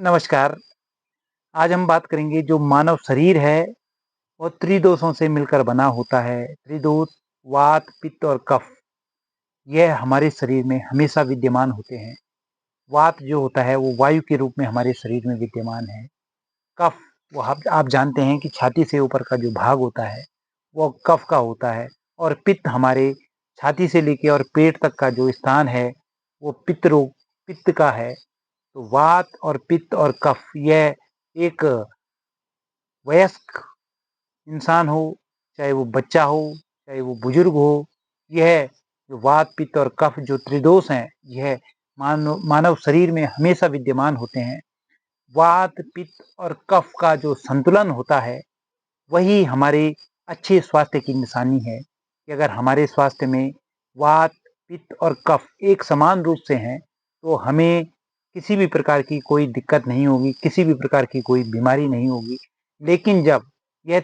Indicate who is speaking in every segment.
Speaker 1: नमस्कार। आज हम बात करेंगे जो मानव शरीर है वो त्रिदोषों से मिलकर बना होता है। त्रिदोष वात, पित्त और कफ यह हमारे शरीर में हमेशा विद्यमान होते हैं। वात जो होता है वो वायु के रूप में हमारे शरीर में विद्यमान है। कफ वो आप जानते हैं कि छाती से ऊपर का जो भाग होता है वो कफ का होता है। और पित्त हमारे छाती से लेके और पेट तक का जो स्थान है वो पित्त का है। तो वात और पित्त और कफ यह एक वयस्क इंसान हो, चाहे वो बच्चा हो, चाहे वो बुजुर्ग हो, यह जो वात, पित्त और कफ जो त्रिदोष हैं, यह मानव शरीर में हमेशा विद्यमान होते हैं। वात, पित्त और कफ का जो संतुलन होता है, वही हमारे अच्छे स्वास्थ्य की निशानी है कि अगर हमारे स्वास्थ्य में वात, पित्त और कफ एक समान रूप से हैं, तो हमें किसी भी प्रकार की कोई दिक्कत नहीं होगी, किसी भी प्रकार की कोई बीमारी नहीं होगी। लेकिन जब यह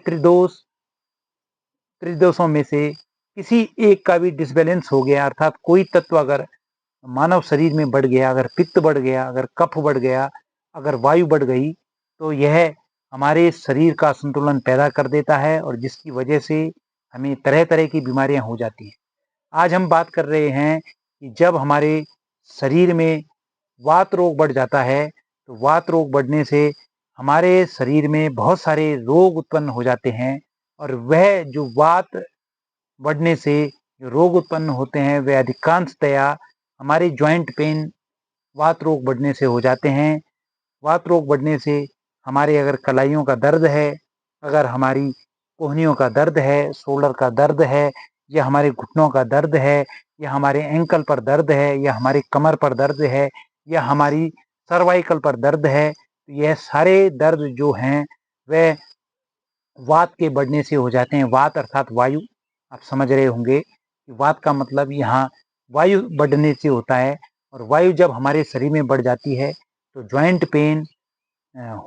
Speaker 1: त्रिदोषों में से किसी एक का भी डिसबैलेंस हो गया, अर्थात कोई तत्व अगर मानव शरीर में बढ़ गया, अगर पित्त बढ़ गया, अगर कफ बढ़ गया, अगर वायु बढ़ गई, तो यह हमारे शरीर का संतुलन पैदा कर देता है और जिसकी वजह से हमें तरह तरह की बीमारियां हो जाती हैं। आज हम बात कर रहे हैं कि जब हमारे शरीर में वात रोग बढ़ जाता है, तो वात रोग बढ़ने से हमारे शरीर में बहुत सारे रोग उत्पन्न हो जाते हैं। और वह जो वात बढ़ने से जो रोग उत्पन्न होते हैं वे अधिकांशतया हमारे जॉइंट पेन वात रोग बढ़ने से हो जाते हैं। वात रोग बढ़ने से हमारे अगर कलाइयों का दर्द है, अगर हमारी कोहनियों का दर्द है, शोल्डर का दर्द है, या हमारे घुटनों का दर्द है, या हमारे एंकल पर दर्द है, या हमारे कमर पर दर्द है, या हमारी सर्वाइकल पर दर्द है, तो यह सारे दर्द जो हैं वह वात के बढ़ने से हो जाते हैं। वात अर्थात वायु, आप समझ रहे होंगे कि वात का मतलब यहाँ वायु बढ़ने से होता है। और वायु जब हमारे शरीर में बढ़ जाती है तो जॉइंट पेन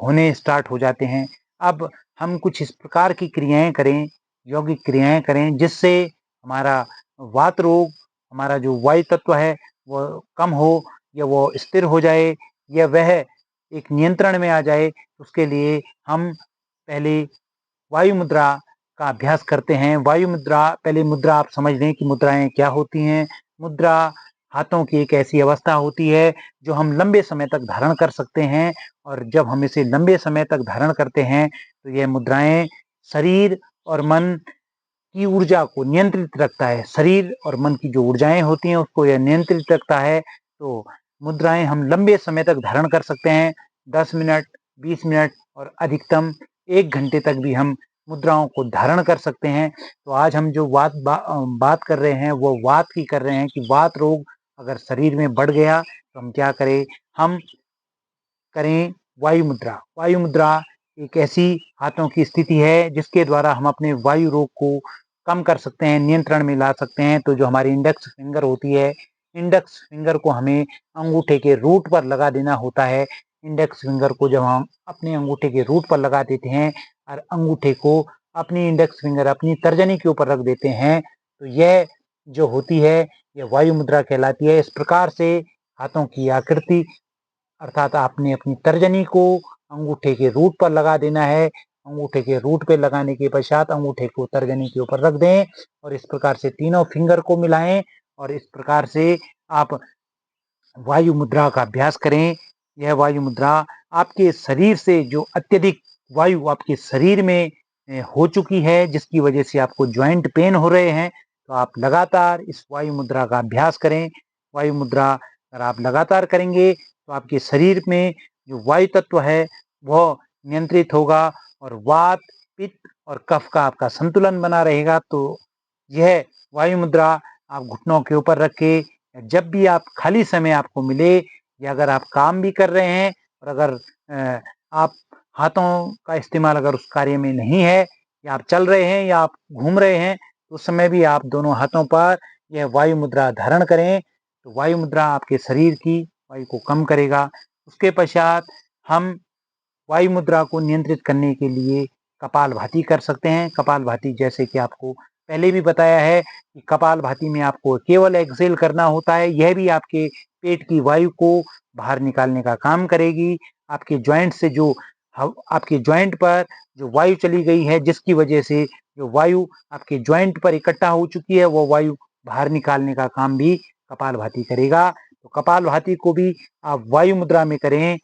Speaker 1: होने स्टार्ट हो जाते हैं। अब हम कुछ इस प्रकार की क्रियाएं करें, यौगिक क्रियाएं करें, जिससे हमारा वात रोग, हमारा जो वायु तत्व है वह कम हो, या वो स्थिर हो जाए, या वह एक नियंत्रण में आ जाए। उसके लिए हम पहले वायु मुद्रा का अभ्यास करते हैं। वायु मुद्रा, पहले मुद्रा आप समझ लें कि मुद्राएं क्या होती हैं। मुद्रा हाथों की एक ऐसी अवस्था होती है जो हम लंबे समय तक धारण कर सकते हैं। और जब हम इसे लंबे समय तक धारण करते हैं तो यह मुद्राएं शरीर और मन की ऊर्जा को नियंत्रित रखता है। शरीर और मन की जो ऊर्जाएं होती हैं उसको यह नियंत्रित रखता है। तो मुद्राएं हम लंबे समय तक धारण कर सकते हैं, 10 मिनट, 20 मिनट और अधिकतम 1 घंटे तक भी हम मुद्राओं को धारण कर सकते हैं। तो आज हम जो बात कर रहे हैं वो वात की कर रहे हैं कि वात रोग अगर शरीर में बढ़ गया तो हम क्या करें। हम करें वायु मुद्रा। वायु मुद्रा एक ऐसी हाथों की स्थिति है जिसके द्वारा हम अपने वायु रोग को कम कर सकते हैं, नियंत्रण में ला सकते हैं। तो जो हमारी इंडेक्स फिंगर होती है, इंडेक्स फिंगर को हमें अंगूठे के रूट पर लगा देना होता है। इंडेक्स फिंगर को जब हम अपने अंगूठे के रूट पर लगा देते हैं और अंगूठे को अपनी इंडेक्स फिंगर अपनी तर्जनी के ऊपर रख देते हैं, तो यह जो होती है यह वायु मुद्रा कहलाती है। इस प्रकार से हाथों की आकृति, अर्थात आपने अपनी तर्जनी को अंगूठे के रूट पर लगा देना है। अंगूठे के रूट पे लगाने के पश्चात अंगूठे को तर्जनी के ऊपर रख दें और इस प्रकार से तीनों फिंगर को मिलाएं और इस प्रकार से आप वायु मुद्रा का अभ्यास करें। यह वायु मुद्रा आपके शरीर से जो अत्यधिक वायु आपके शरीर में हो चुकी है, जिसकी वजह से आपको ज्वाइंट पेन हो रहे हैं, तो आप लगातार इस वायु मुद्रा का अभ्यास करें। वायु मुद्रा अगर आप लगातार करेंगे तो आपके शरीर में जो वायु तत्व है वह नियंत्रित होगा और वात, पित्त और कफ का आपका संतुलन बना रहेगा। तो यह वायु मुद्रा आप घुटनों के ऊपर रख के जब भी आप खाली समय आपको मिले, या अगर आप काम भी कर रहे हैं और अगर आप हाथों का इस्तेमाल अगर उस कार्य में नहीं है, या आप चल रहे हैं या आप घूम रहे हैं, तो उस समय भी आप दोनों हाथों पर यह वायु मुद्रा धारण करें। तो वायु मुद्रा आपके शरीर की वायु को कम करेगा। उसके पश्चात हम वायु मुद्रा को नियंत्रित करने के लिए कपालभाति कर सकते हैं। कपालभाति जैसे कि आपको पहले भी बताया है कि कपालभाति में आपको केवल एक्सहेल करना होता है। यह भी आपके पेट की वायु को बाहर निकालने का काम करेगी। आपके जॉइंट से जो आपके जॉइंट पर जो वायु चली गई है, जिसकी वजह से जो वायु आपके जॉइंट पर इकट्ठा हो चुकी है, वो वायु बाहर निकालने का काम भी कपालभाति करेगा। तो कपालभाति को भी आप वायु मुद्रा में करें।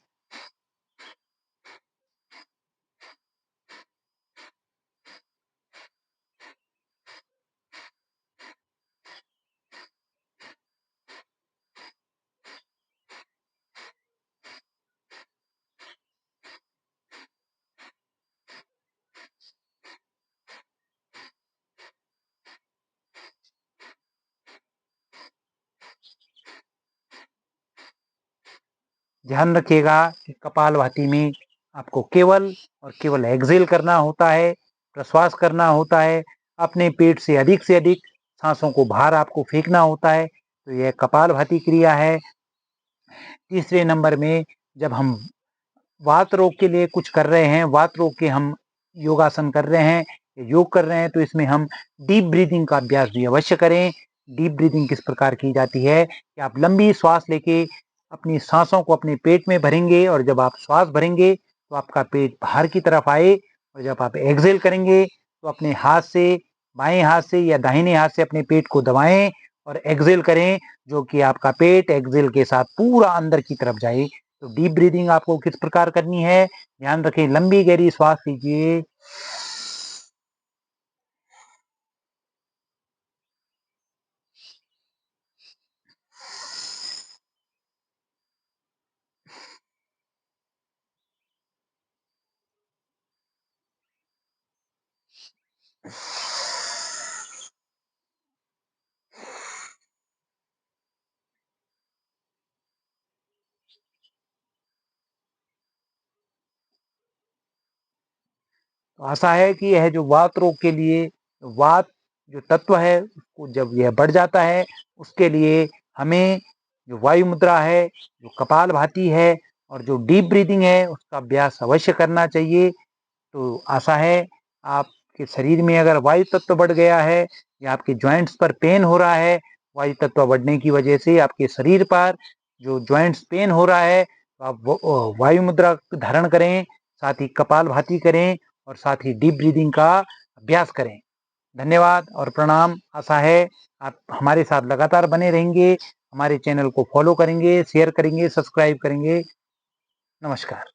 Speaker 1: ध्यान रखिएगा कि कपालभाति में आपको केवल और केवल एक्सहेल करना होता है, प्रश्वास करना होता है, अपने पेट से अधिक सांसों को बाहर आपको फेंकना होता है। तो यह कपालभाति क्रिया है। तीसरे नंबर में जब हम वात रोग के लिए कुछ कर रहे हैं, वात रोग के हम योगासन कर रहे हैं, योग कर रहे हैं, तो इसमें हम डीप ब्रीदिंग का अभ्यास भी अवश्य करें। डीप ब्रीदिंग किस प्रकार की जाती है कि आप लंबी श्वास लेके अपनी सांसों को अपने पेट में भरेंगे, और जब आप श्वास भरेंगे तो आपका पेट बाहर की तरफ आए, और जब आप एक्सहेल करेंगे तो अपने हाथ से, बाएं हाथ से या दाहिने हाथ से अपने पेट को दबाएं और एक्सहेल करें, जो कि आपका पेट एक्सहेल के साथ पूरा अंदर की तरफ जाए। तो डीप ब्रीदिंग आपको किस प्रकार करनी है, ध्यान रखें। लंबी गहरी श्वास लीजिए, तो आशा है कि यह जो वात रोग के लिए, वात जो तत्व है उसको जब यह बढ़ जाता है, उसके लिए हमें जो वायु मुद्रा है, जो कपालभाति है और जो डीप ब्रीदिंग है, उसका अभ्यास अवश्य करना चाहिए। तो आशा है आपके शरीर में अगर वायु तत्व बढ़ गया है या आपके जॉइंट्स पर पेन हो रहा है, वायु तत्व बढ़ने की वजह से आपके शरीर पर जो जॉइंट्स पेन हो रहा है, तो आप वायु मुद्रा धारण करें, साथ ही कपालभाति करें और साथ ही डीप ब्रीदिंग का अभ्यास करें। धन्यवाद और प्रणाम। आशा है आप हमारे साथ लगातार बने रहेंगे, हमारे चैनल को फॉलो करेंगे, शेयर करेंगे, सब्सक्राइब करेंगे। नमस्कार।